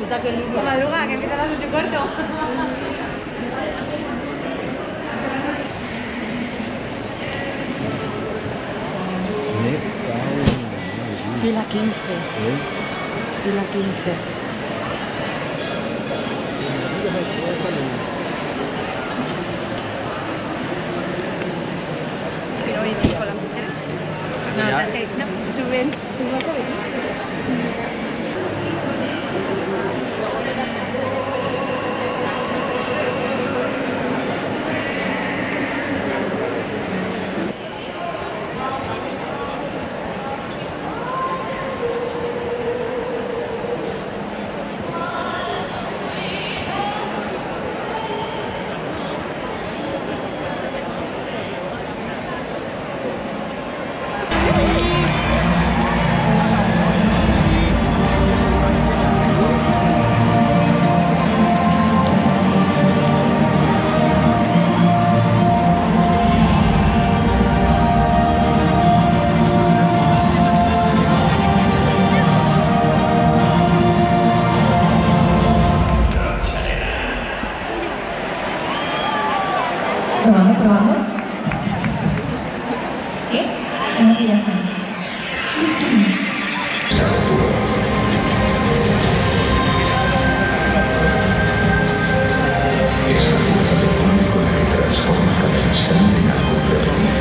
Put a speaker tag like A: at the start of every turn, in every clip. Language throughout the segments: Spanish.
A: Madruga, que empieza a las 8:15.
B: Fila 15. Fila 15.
A: Pero hoy con las mujeres. No, tú ves, tú vas a venir.
C: Probando, probando. ¿Qué? Como que ya está.
D: Es la fuerza del pánico la que transforma cada instante en algo irrepetible.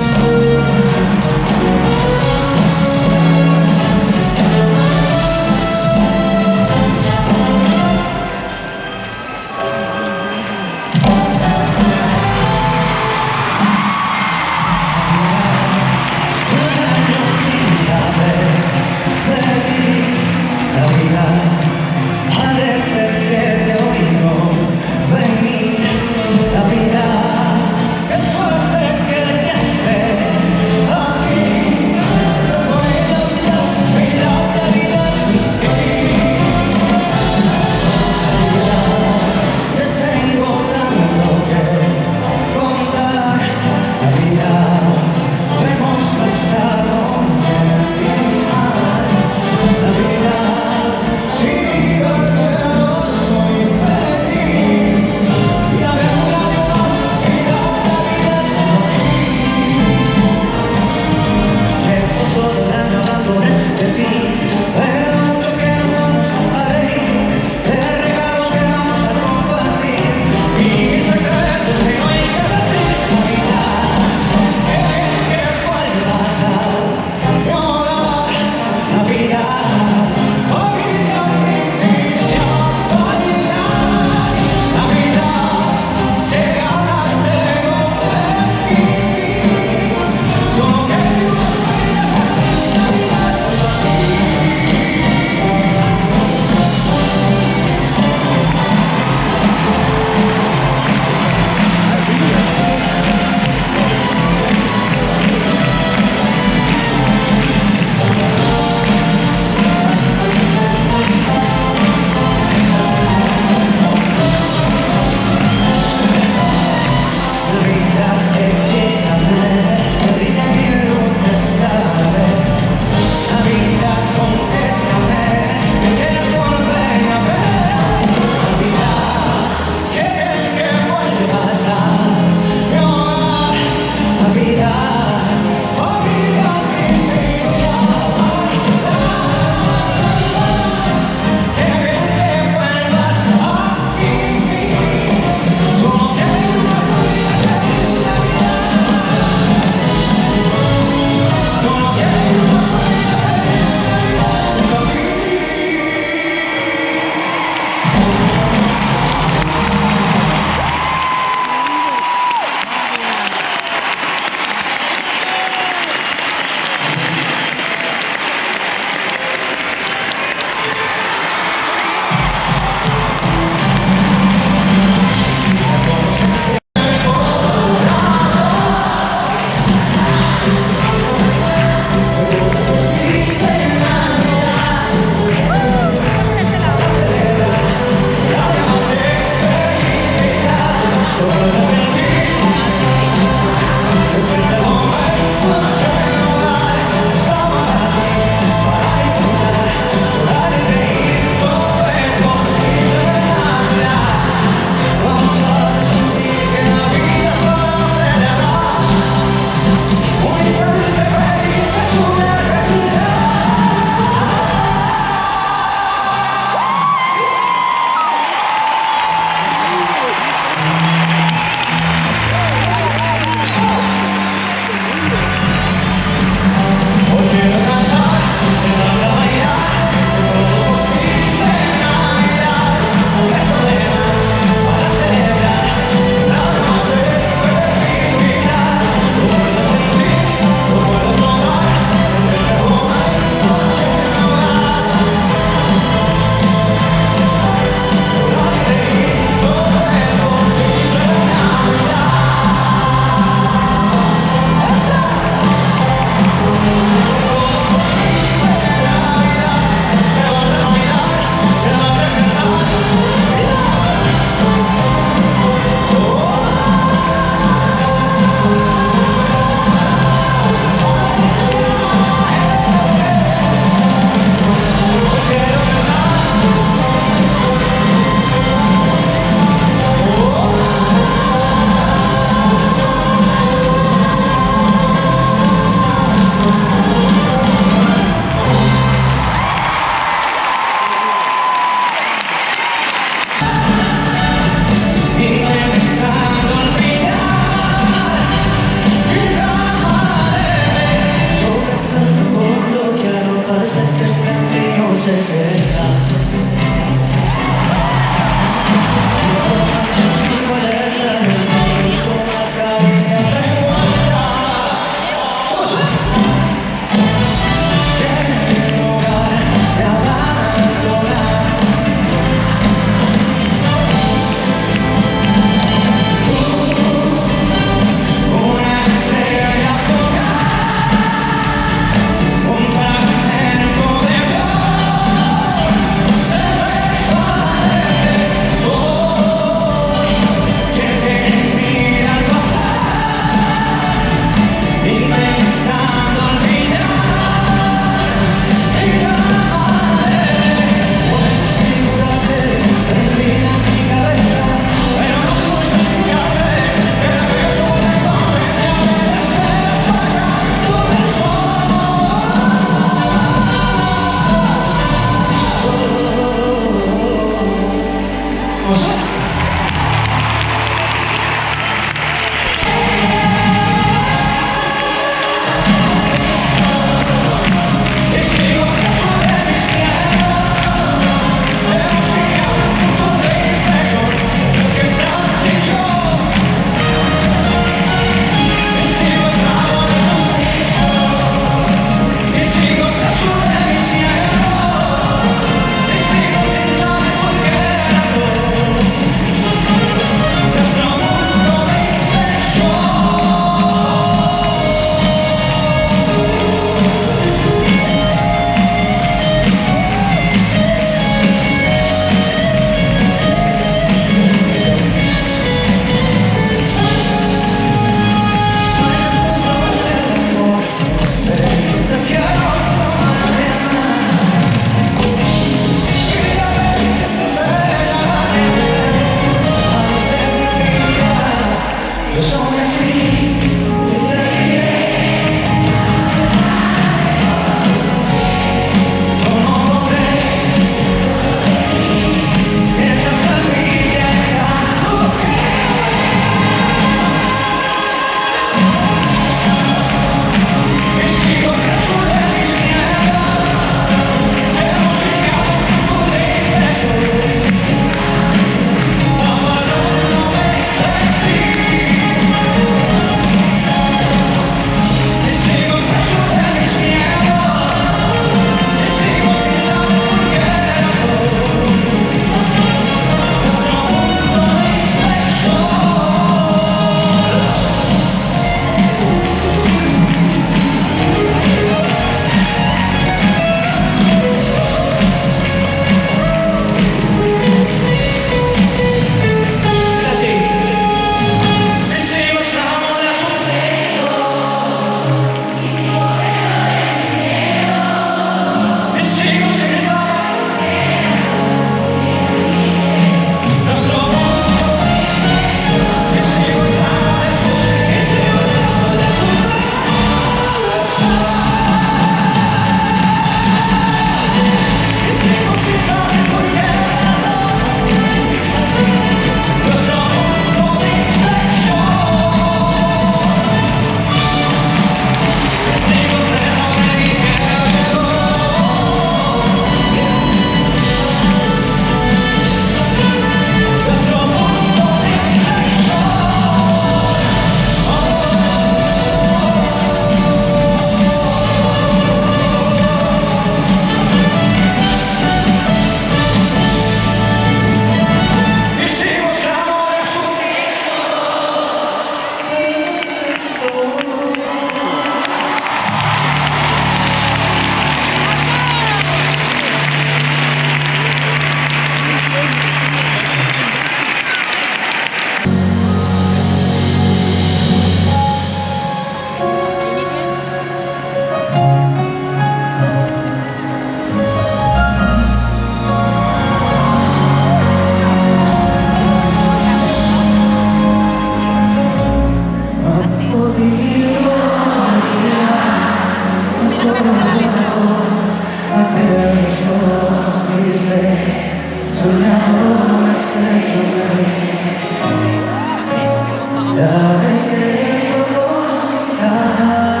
E: la de que por conquistar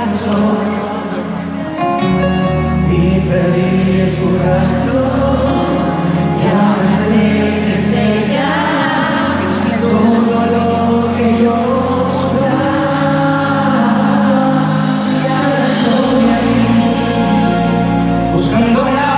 E: un sol y perdí su rastro y ahora sé que sé ya todo lo que yo buscaba. Ya estoy ahí buscando la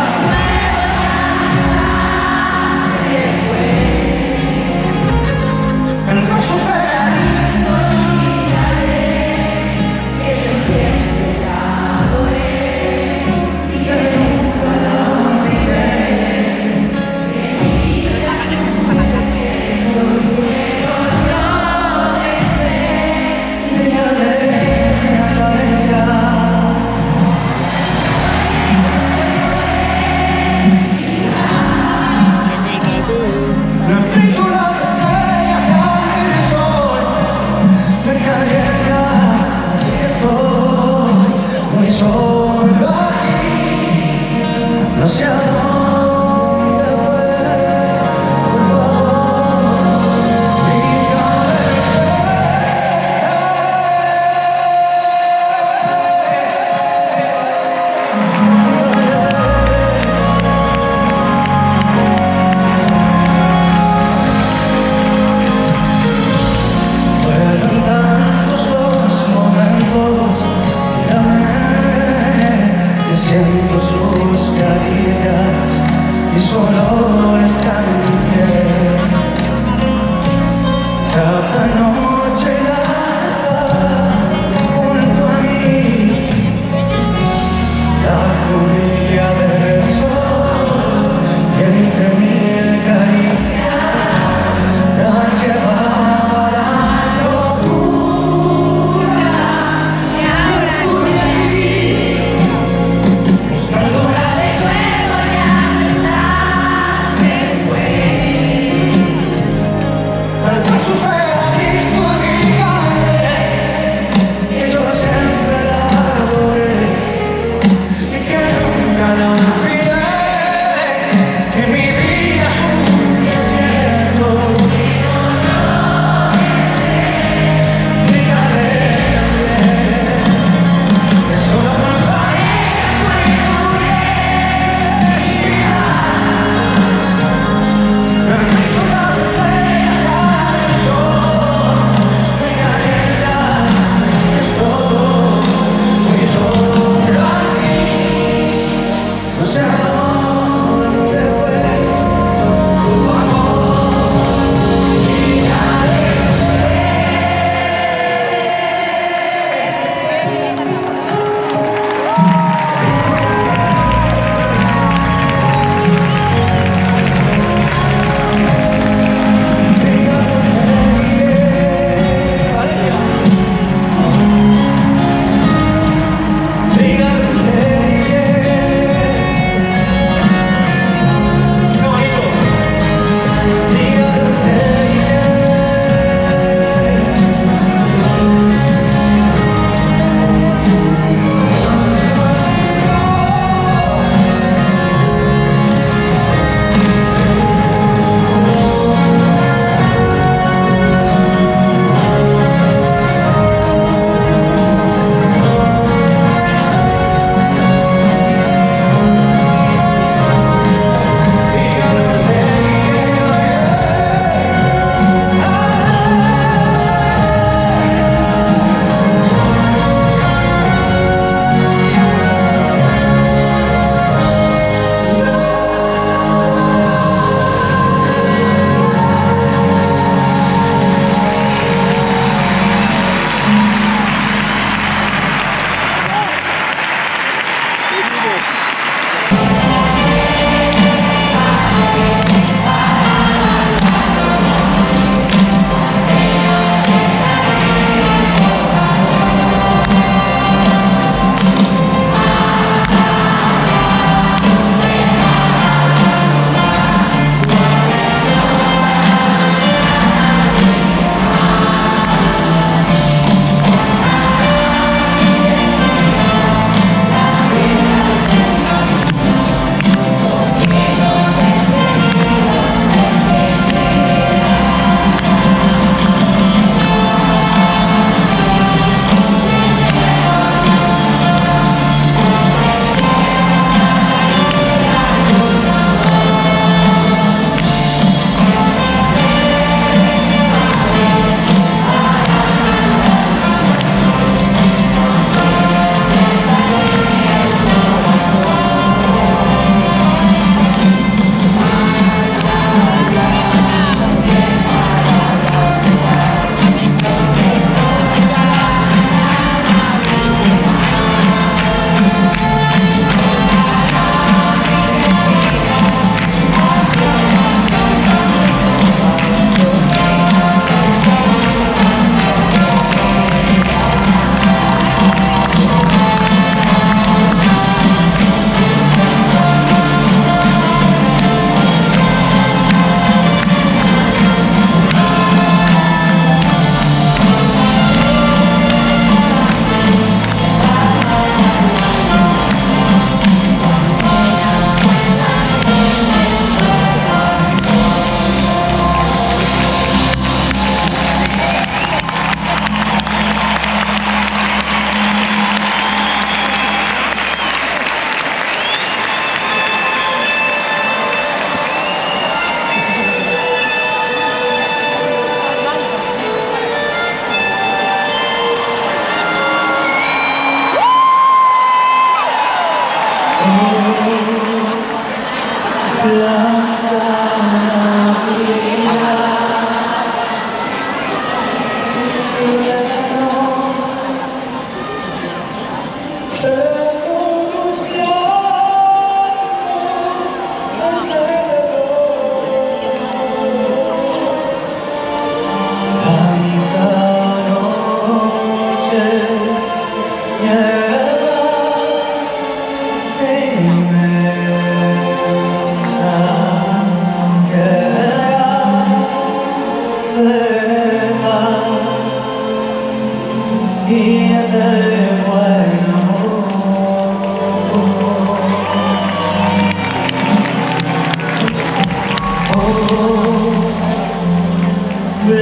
E: solo aquí, no sé a dónde fue, por favor, dígame. Fueron tantos los momentos, siento sus caricias y su olor está en mi piel. Cada noche la junto a mí, la cubría de besos y entre mil caricias la llevaba a la locura. Y ahora estoy aquí buscándola de nuevo, ya no está, se fue. Al paso usted ha visto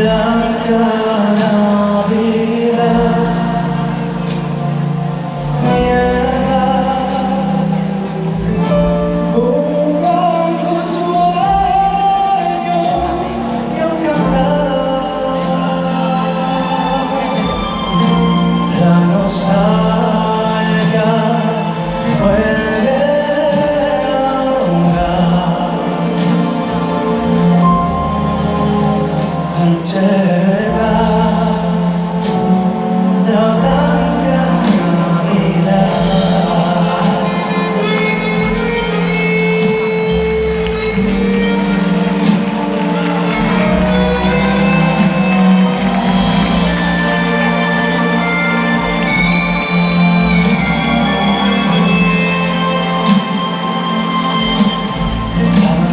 E: Blanca Navidad, niega un blanco sueño y un cantar. La nostalgia vuelve a ahogar.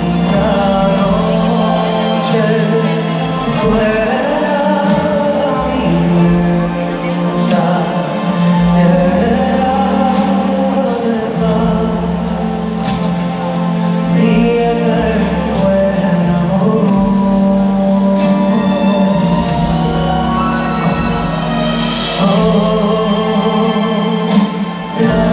E: Llega la blanca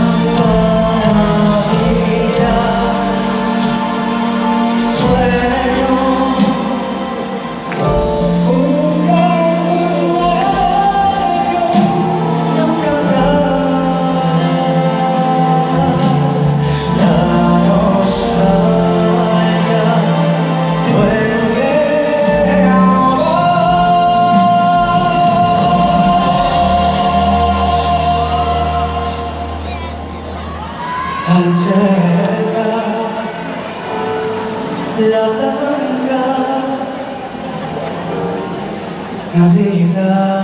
E: Navidad. Al llegar la blanca Navidad.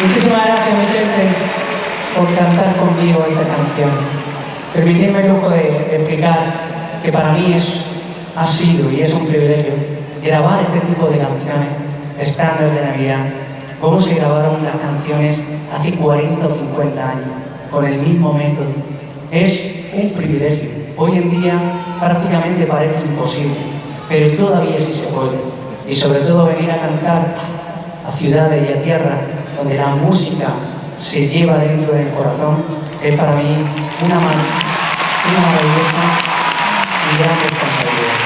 E: Muchísimas gracias, mi gente, por cantar conmigo estas canciones. Permitidme el lujo de explicar que para mí ha sido y es un privilegio grabar este tipo de canciones estándar de Navidad, como se grabaron las canciones hace 40 o 50 años, con el mismo método. Es un privilegio. Hoy en día prácticamente parece imposible, pero todavía sí se puede. Y sobre todo venir a cantar a ciudades y a tierras donde la música se lleva dentro del corazón, es para mí una maravillosa y gran responsabilidad.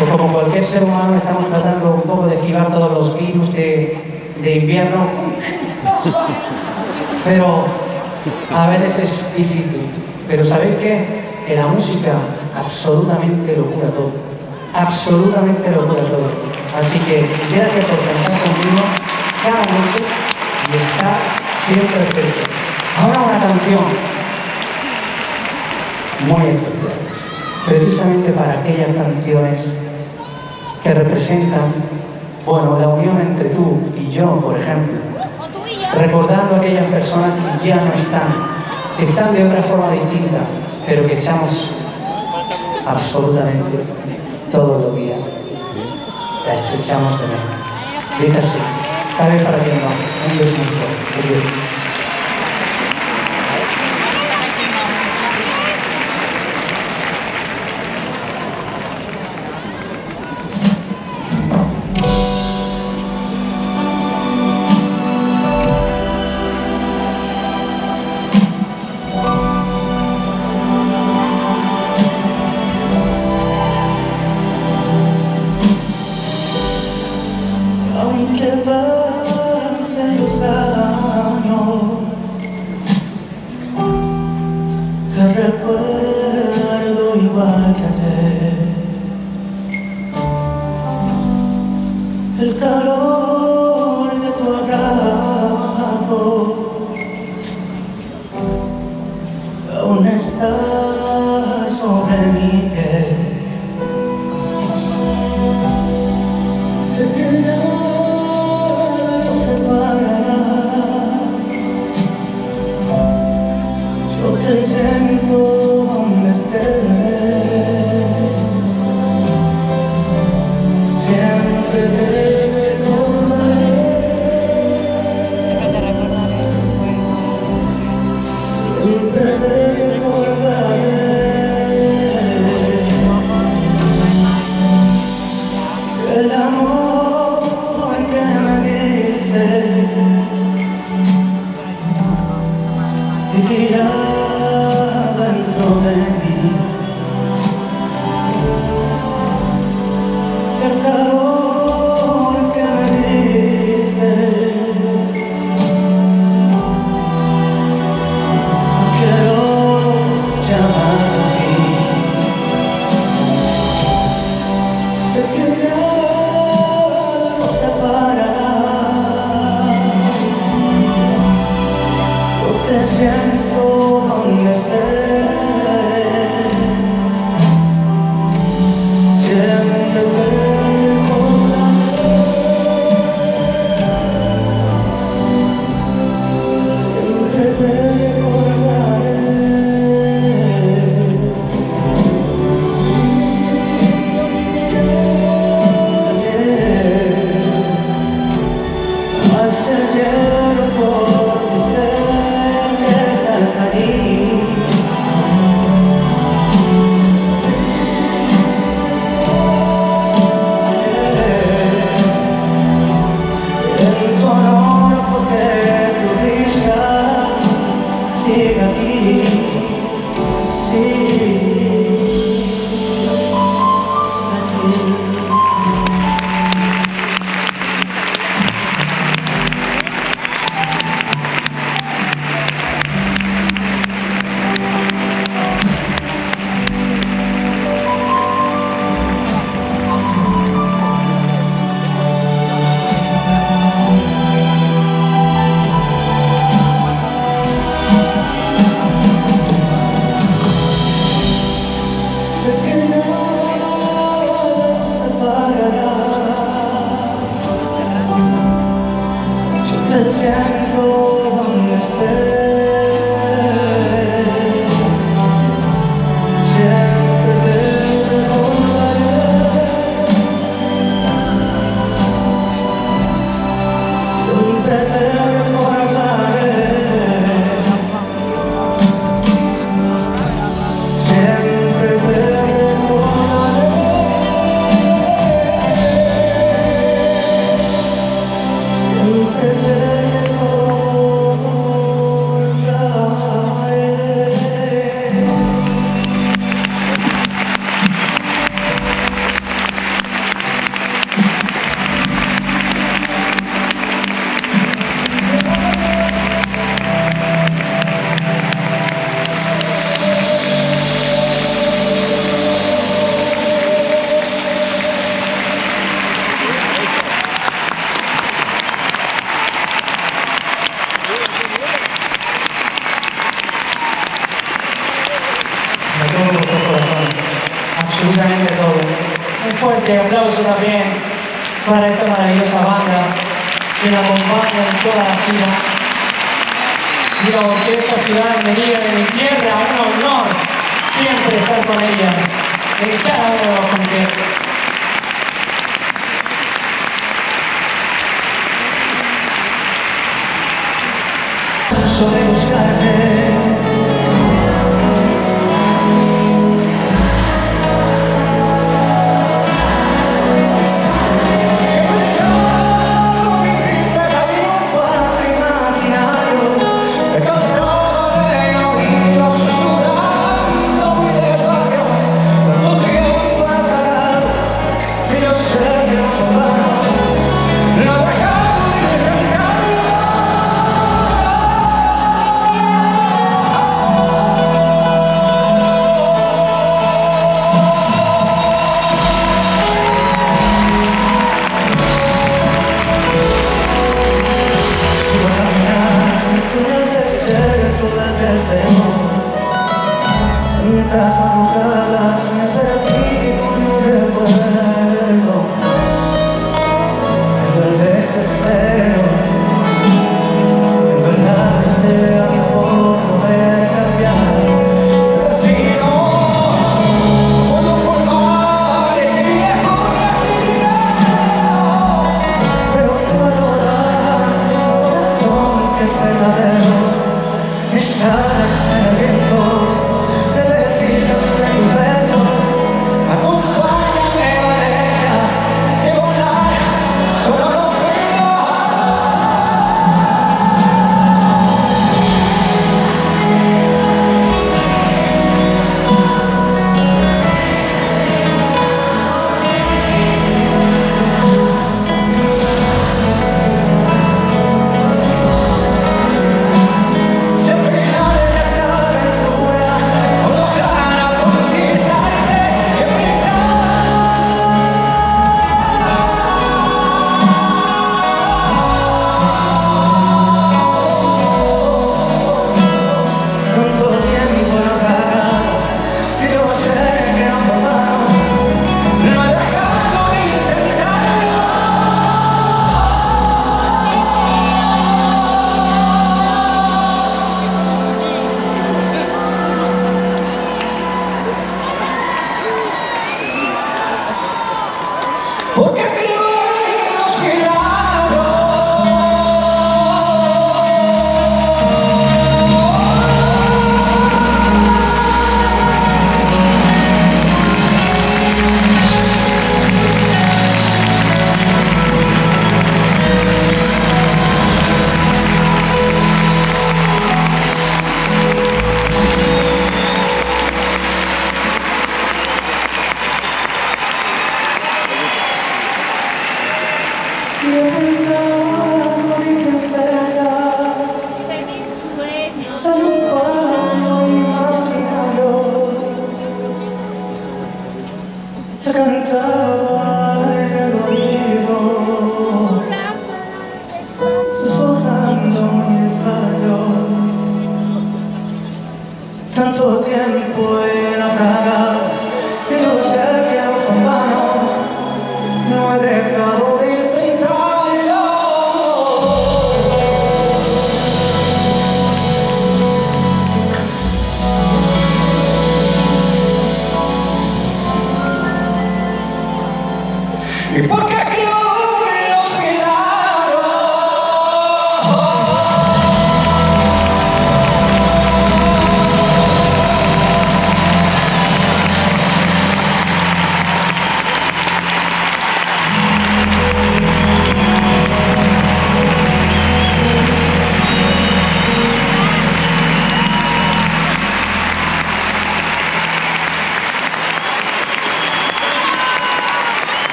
E: Pues como cualquier ser humano estamos tratando un poco de esquivar todos los virus de invierno, pero a veces es difícil. Pero ¿sabéis qué? Que la música absolutamente lo cura todo. Absolutamente lo cura todo. Así que gracias por cantar conmigo cada noche y estar siempre presente. Ahora una canción muy especial, precisamente para aquellas canciones que representan, bueno, la unión entre tú y yo, por ejemplo, recordando a aquellas personas que ya no están, que están de otra forma distinta, pero que echamos absolutamente todos los días. Las echamos de menos. Dice así, ¿sabes para quién va? Un beso muy fuerte. Aunque pasen los años, te recuerdo igual que ayer. El calor de tu abrazo aún está sobre mi piel. Sé que nada nos separará. Yo te siento donde estés. Siempre te recordaré. Siempre te recordaré. Hacia el cielo porque estás ahí. En tu honor porque tu risa sigue aquí. Sigue aquí. Sé que nada nos separará. Yo te siento donde estés. Siempre te recordaré. Siempre te recordaré. Siempre te recordaré. Siempre te de todo nuestro corazón, absolutamente todo. Un fuerte aplauso también para esta maravillosa banda que nos acompaña en toda la gira. Digo que esta ciudad me diga de mi tierra, un honor siempre estar con ella en cada uno de los conciertos. Sobre buscarte. Tantas madrugadas me perdí con un recuerdo. En el desespero, en verdad desde aquí por no ver cambiar. Se destino como por mar en mi viejo brasileño. Pero puedo darte un corazón que es verdadero. Mis alas en el viento. Tus besos, acompáñame Valencia, que volar solo no puedo. Se frenan porque creo en los milagros. Y he cantado a mi princesa
A: De mis sueños.
E: en un cuadro imaginario. Le cantaba en el oído, susurrando muy despacio. Tanto tiempo he naufragado y yo sé que no fue en vano. No he dejado de intentarlo. Y porque creo en los milagros.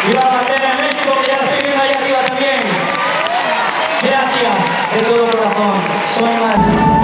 E: Viva la bandera de México, que ya la estoy viendo ahí arriba también. Gracias de todo corazón. Soy Mario.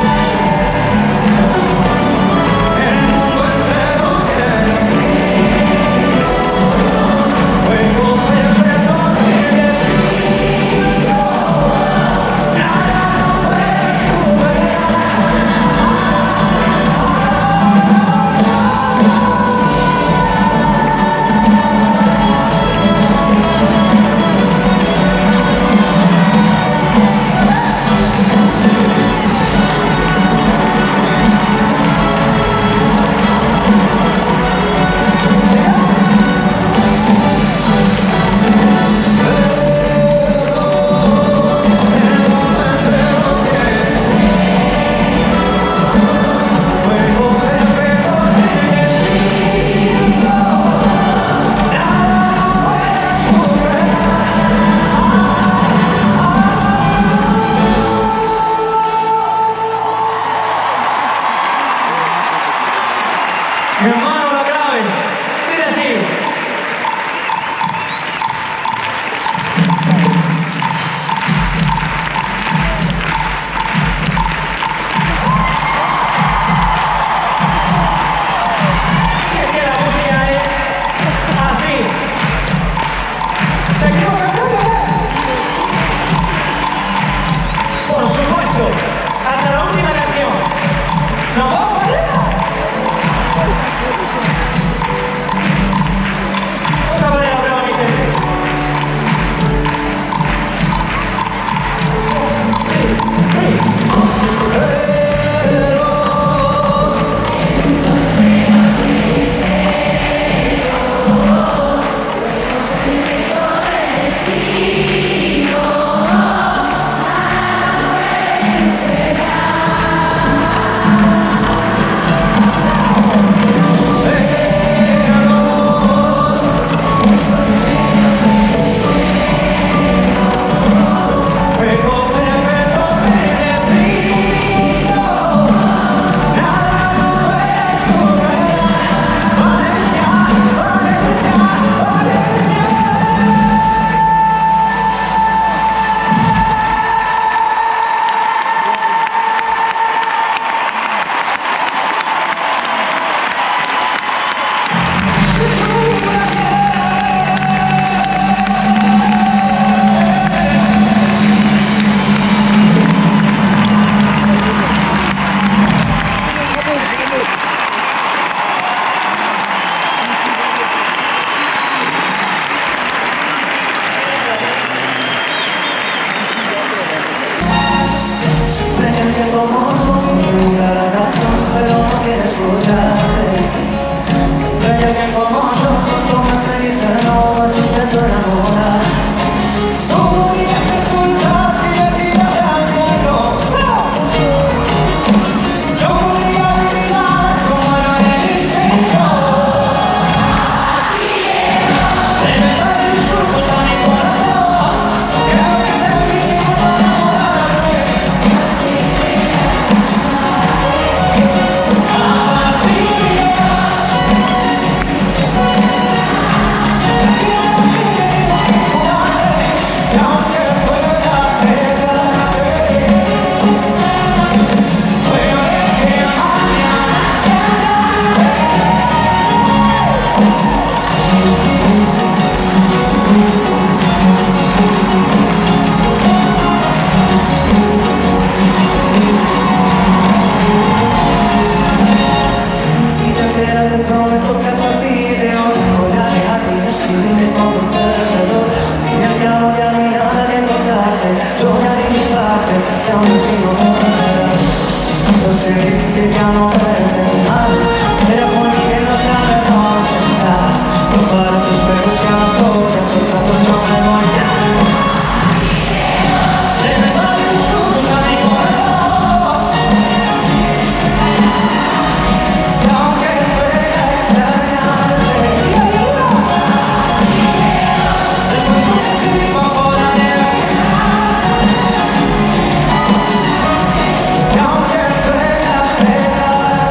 E: Mi hermano, la clave. Mira así. Si es que la música es así. ¿Seguimos cantando? Por supuesto. Hasta la última canción. ¡Nos vamos arriba! Otra manera, prueba mi gente. como tú, tengo la razón, pero no quiero escucharte. Siempre hay alguien como yo, cuanto más me dicen no, más intento enamorar. Tú vienes a soltar y me tiras al miedo. Yo voy a adivinar como yo en el intento. De verdad mis ojos a mi corazón, creo que termine por enamorarse. Si te enteras, te prometo que a partir de hoy voy a dejar de escribirme con un perdedor. Al fin y al cabo ya no hay nada que contarte. Yo ya di mi parte, y aún así no me verás. Yo sé que ya no verte más, pero por mi bien no sabes dónde estás. No para tus besos ya no estoy, a tus brazos yo me voy ya. De verdad mis ojos a mi corazón, y aunque pueda extrañarte, de cuando te escribo por la nieve. Y aunque pueda pegar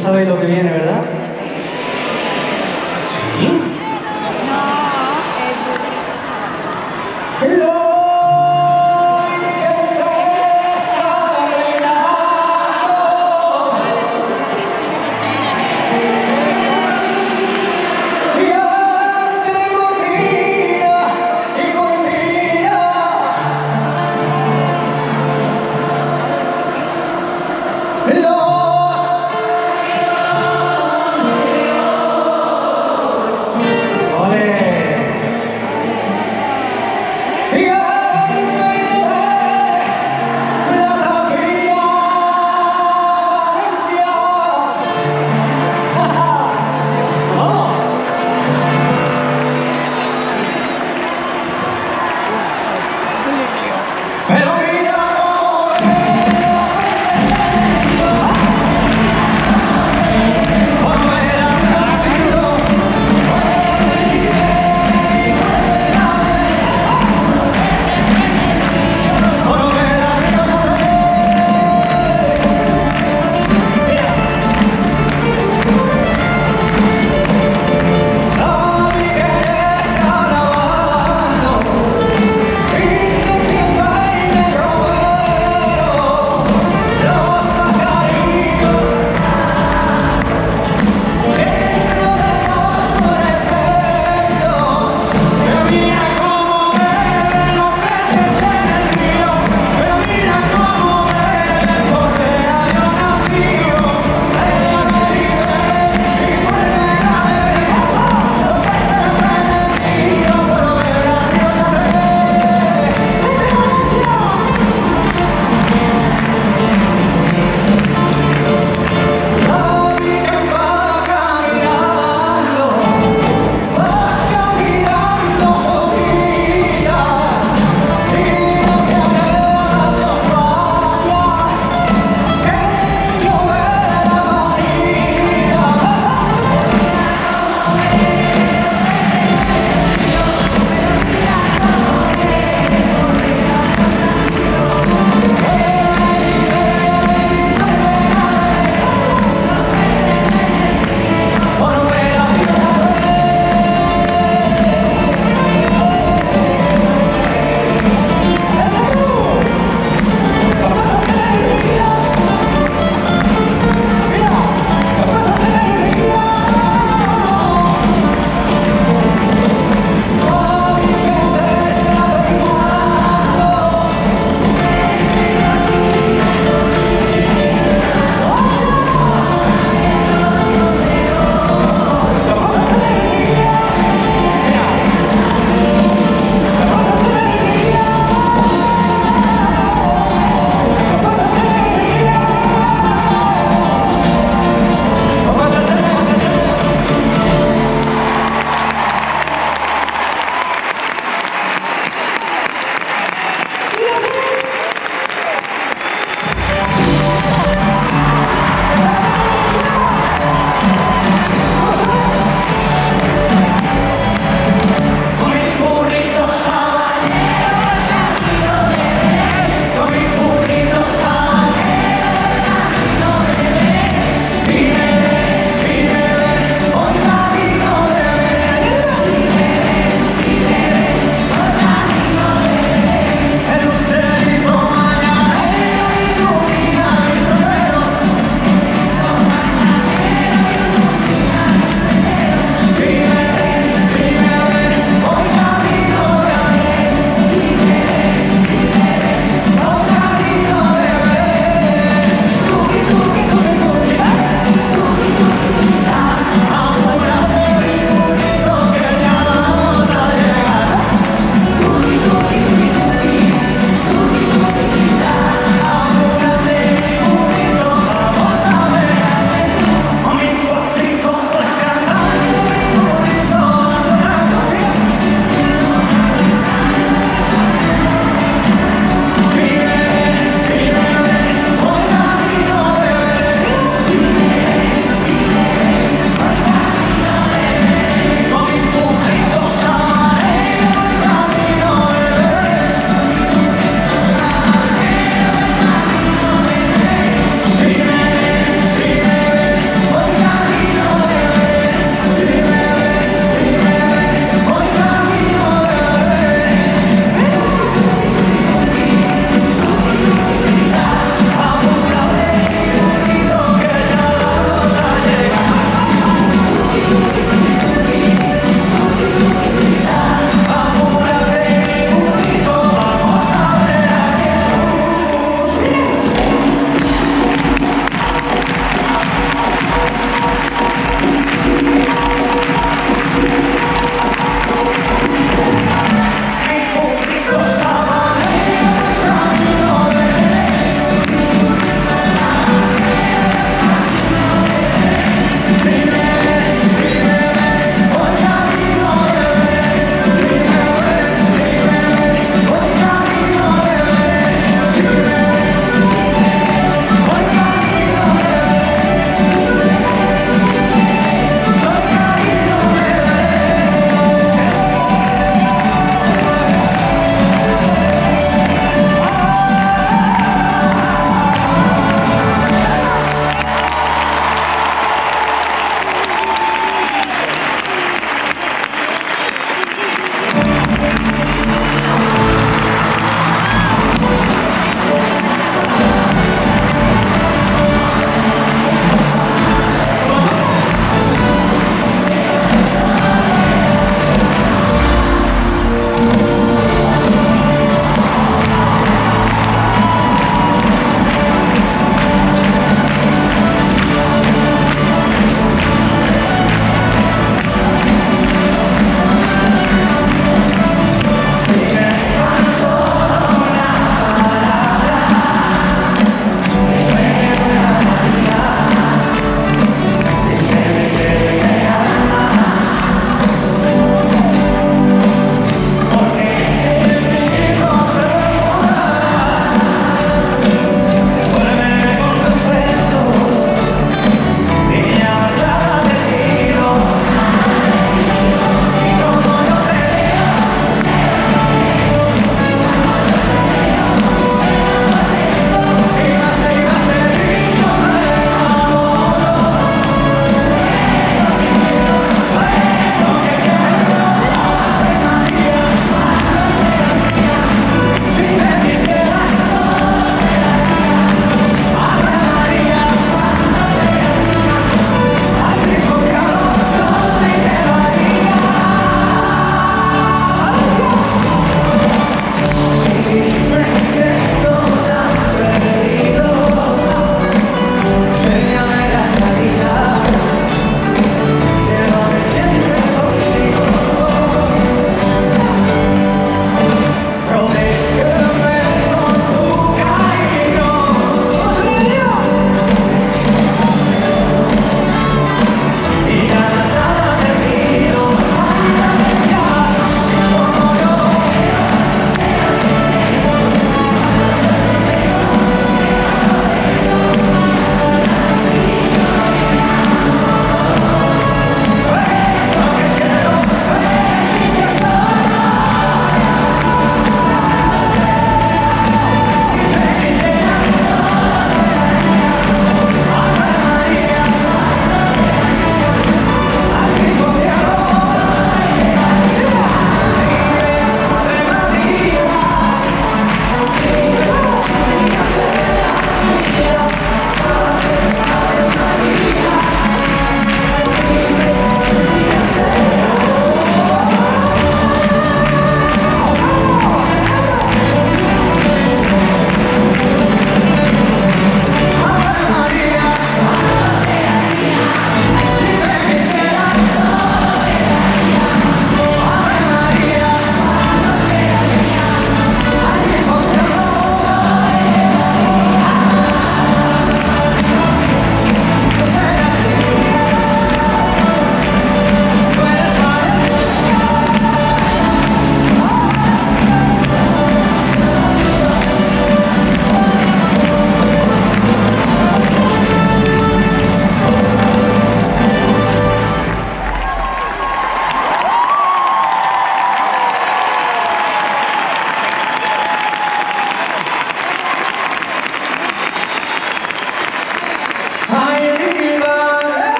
E: sabéis lo que viene, ¿verdad? Sí.
A: No,
E: ¡Ole!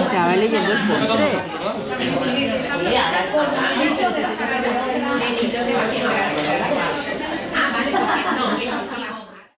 B: Estaba leyendo el postre.